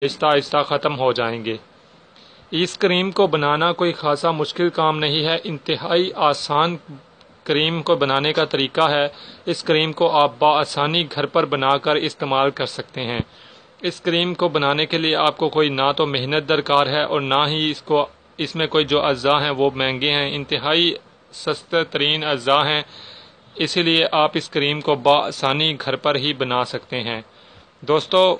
आहिस्ता आहिस्ता ख़त्म हो जाएंगे। इस क्रीम को बनाना कोई ख़ासा मुश्किल काम नहीं है, इंतहाई आसान क्रीम को बनाने का तरीका है। इस क्रीम को आप बआसानी घर पर बनाकर इस्तेमाल कर सकते हैं। इस क्रीम को बनाने के लिए आपको कोई ना तो मेहनत दरकार है और ना ही इसमें कोई जो अज्जा हैं वो महंगे हैं, इंतहाई सस्ते तरीन अज्जा हैं। इसीलिए आप इस क्रीम को बआसानी घर पर ही बना सकते हैं। दोस्तों,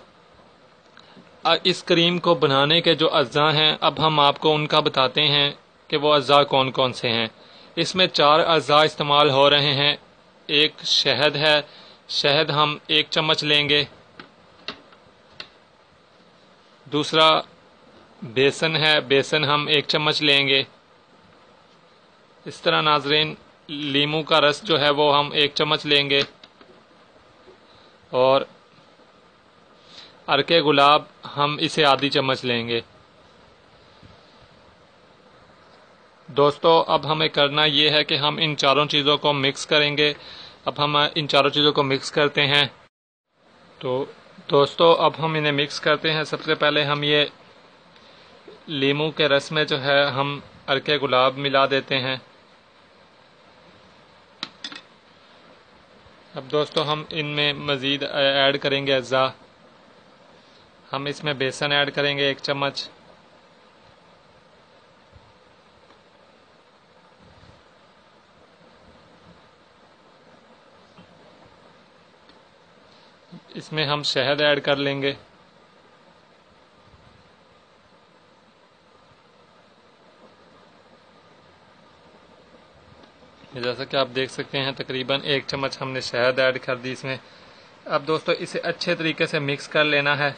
इस क्रीम को बनाने के जो अज्जा हैं, अब हम आपको उनका बताते हैं कि वो अज्जा कौन कौन से हैं। इसमें 4 अज्जा इस्तेमाल हो रहे हैं। एक शहद है, शहद हम 1 चम्मच लेंगे। दूसरा बेसन है, बेसन हम 1 चम्मच लेंगे। इस तरह नाजरीन, लीमू का रस जो है वो हम 1 चम्मच लेंगे। और अर्के गुलाब हम इसे आधी चम्मच लेंगे। दोस्तों, अब हमें करना ये है कि हम इन चारों चीज़ों को मिक्स करेंगे। अब हम इन चारों चीज़ों को मिक्स करते हैं। तो दोस्तों, अब हम इन्हें मिक्स करते हैं। सबसे पहले हम ये लीमू के रस में जो है हम अर्के गुलाब मिला देते हैं। अब दोस्तों, हम इनमें मज़ीद ऐड करेंगे अज्जा। हम इसमें बेसन ऐड करेंगे 1 चम्मच। इसमें हम शहद ऐड कर लेंगे। जैसा कि आप देख सकते हैं, तकरीबन 1 चम्मच हमने शहद ऐड कर दी इसमें। अब दोस्तों, इसे अच्छे तरीके से मिक्स कर लेना है।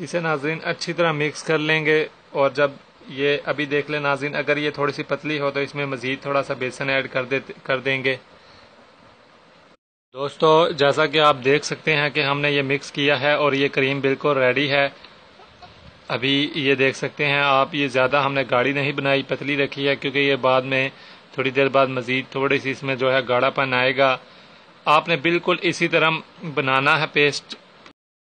इसे नाज़रीन अच्छी तरह मिक्स कर लेंगे। और जब ये अभी देख लें नाज़रीन, अगर ये थोड़ी सी पतली हो तो इसमें मज़ीद थोड़ा सा बेसन ऐड कर देंगे। दोस्तों, जैसा कि आप देख सकते हैं कि हमने ये मिक्स किया है और ये क्रीम बिल्कुल रेडी है। अभी ये देख सकते हैं आप, ये ज़्यादा हमने गाढ़ी नहीं बनाई, पतली रखी है, क्योंकि ये बाद में थोड़ी देर बाद मज़ीद थोड़ी सी इसमें जो है गाढ़ापन आएगा। आपने बिल्कुल इसी तरह बनाना है पेस्ट।